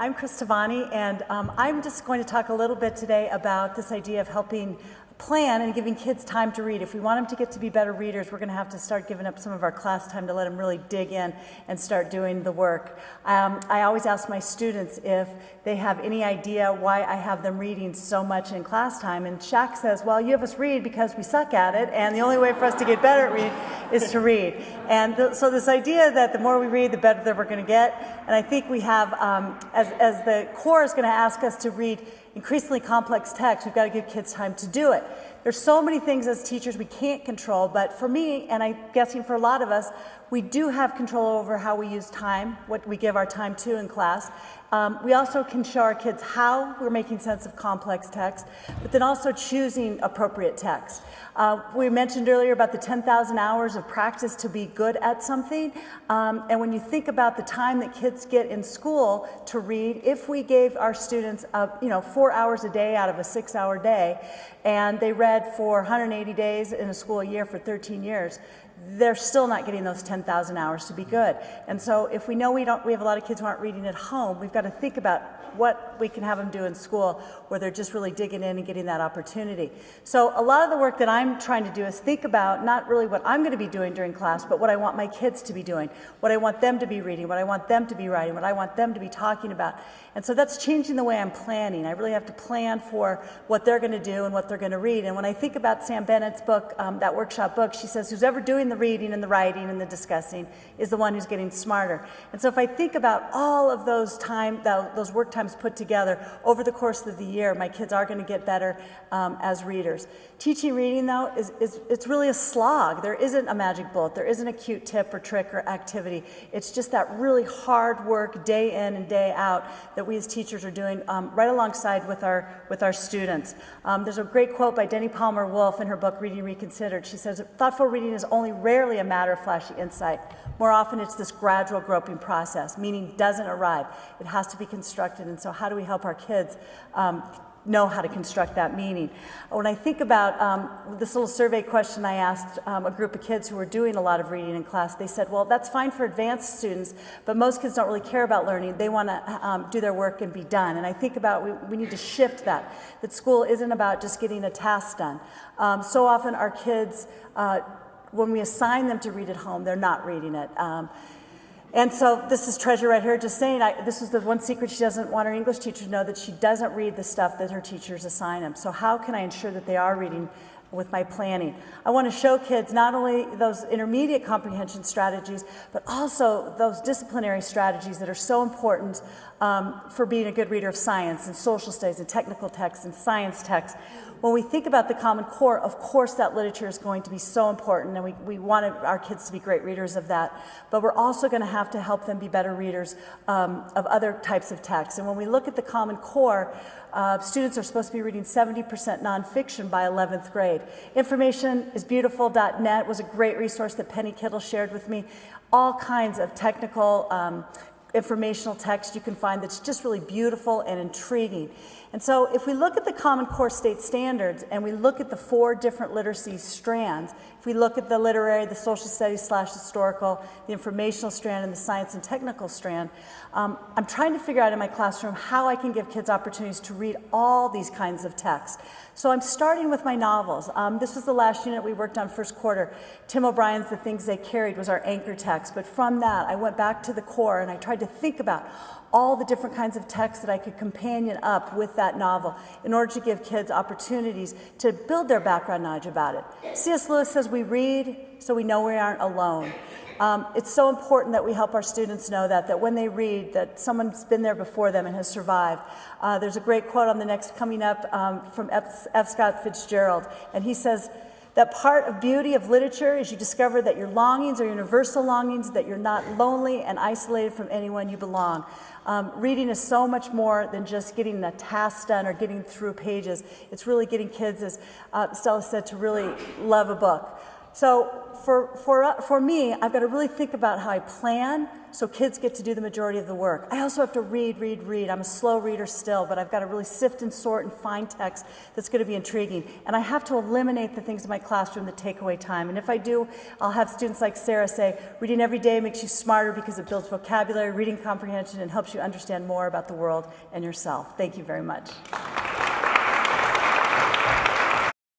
I'm Cris Tovani, and I'm just going to talk a little bit today about this idea of helping plan and giving kids time to read. If we want them to get to be better readers, we're going to have to start giving up some of our class time to let them really dig in and start doing the work. I always ask my students if they have any idea why I have them reading so much in class time, and Shaq says, well, you have us read because we suck at it, and the only way for us to get better at reading is to read. And so this idea that the more we read, the better that we're going to get, and I think we have, as the core is going to ask us to read increasingly complex text, we've got to give kids time to do it. There's so many things as teachers we can't control, but for me, and I'm guessing for a lot of us, we do have control over how we use time, what we give our time to in class. We also can show our kids how we're making sense of complex text, but then also choosing appropriate text. We mentioned earlier about the 10,000 hours of practice to be good at something, and when you think about the time that kids get in school to read, if we gave our students 4 hours a day out of a 6-hour day, and they read for 180 days in a school year for 13 years, they're still not getting those 10,000 hours to be good. And so if we know we have a lot of kids who aren't reading at home, we've got to think about what we can have them do in school where they're just really digging in and getting that opportunity. So a lot of the work that I'm trying to do is think about not really what I'm going to be doing during class, but what I want my kids to be doing, what I want them to be reading, what I want them to be writing, what I want them to be talking about. And so that's changing the way I'm planning. I really have to plan for what they're going to do and what they're going to read. And when I think about Sam Bennett's book, that workshop book, she says, who's ever doing the reading and the writing and the discussing is the one who's getting smarter. And so if I think about all of those work times put together over the course of the year, my kids are going to get better as readers. Teaching reading, though, it's really a slog. There isn't a magic bullet. There isn't a cute tip or trick or activity. It's just that really hard work day in and day out that we as teachers are doing right alongside with our students. There's a great quote by Denny Palmer Wolfe in her book, Reading Reconsidered. She says, thoughtful reading is only rarely a matter of flashy insight. More often it's this gradual groping process. Meaning doesn't arrive. It has to be constructed. And so how do we help our kids know how to construct that meaning? When I think about this little survey question I asked a group of kids who were doing a lot of reading in class, they said, well, that's fine for advanced students, but most kids don't really care about learning. They want to do their work and be done. And I think about we need to shift that school isn't about just getting a task done. So often our kids, when we assign them to read at home, they're not reading it. And so this is Treasure right here, just saying, this is the one secret she doesn't want her English teacher to know, that she doesn't read the stuff that her teachers assign them. So how can I ensure that they are reading with my planning? I want to show kids not only those intermediate comprehension strategies, but also those disciplinary strategies that are so important for being a good reader of science and social studies and technical texts and science texts. When we think about the Common Core, of course that literature is going to be so important, and we want our kids to be great readers of that, but we're also going to have to help them be better readers of other types of texts. And when we look at the Common Core, students are supposed to be reading 70% nonfiction by 11th grade. Informationisbeautiful.net was a great resource that Penny Kittle shared with me. All kinds of technical informational text you can find that's just really beautiful and intriguing. And so if we look at the Common Core state standards and we look at the 4 different literacy strands, if we look at the literary, the social studies / historical, the informational strand, and the science and technical strand, I'm trying to figure out in my classroom how I can give kids opportunities to read all these kinds of texts. So I'm starting with my novels. This was the last unit we worked on first quarter. Tim O'Brien's The Things They Carried was our anchor text, but from that I went back to the core and I tried to think about all the different kinds of texts that I could companion up with that novel in order to give kids opportunities to build their background knowledge about it. C.S. Lewis says we read so we know we aren't alone. It's so important that we help our students know that when they read, that someone's been there before them and has survived. There's a great quote on the next coming up from F. Scott Fitzgerald, and he says, that part of beauty of literature is you discover that your longings are universal longings, that you're not lonely and isolated from anyone you belong. Reading is so much more than just getting a task done or getting through pages. It's really getting kids, as Stella said, to really love a book. So for me, I've got to really think about how I plan so kids get to do the majority of the work. I also have to read. I'm a slow reader still, but I've got to really sift and sort and find text that's going to be intriguing. And I have to eliminate the things in my classroom that take away time. And if I do, I'll have students like Sarah say, reading every day makes you smarter because it builds vocabulary, reading comprehension, and helps you understand more about the world and yourself. Thank you very much.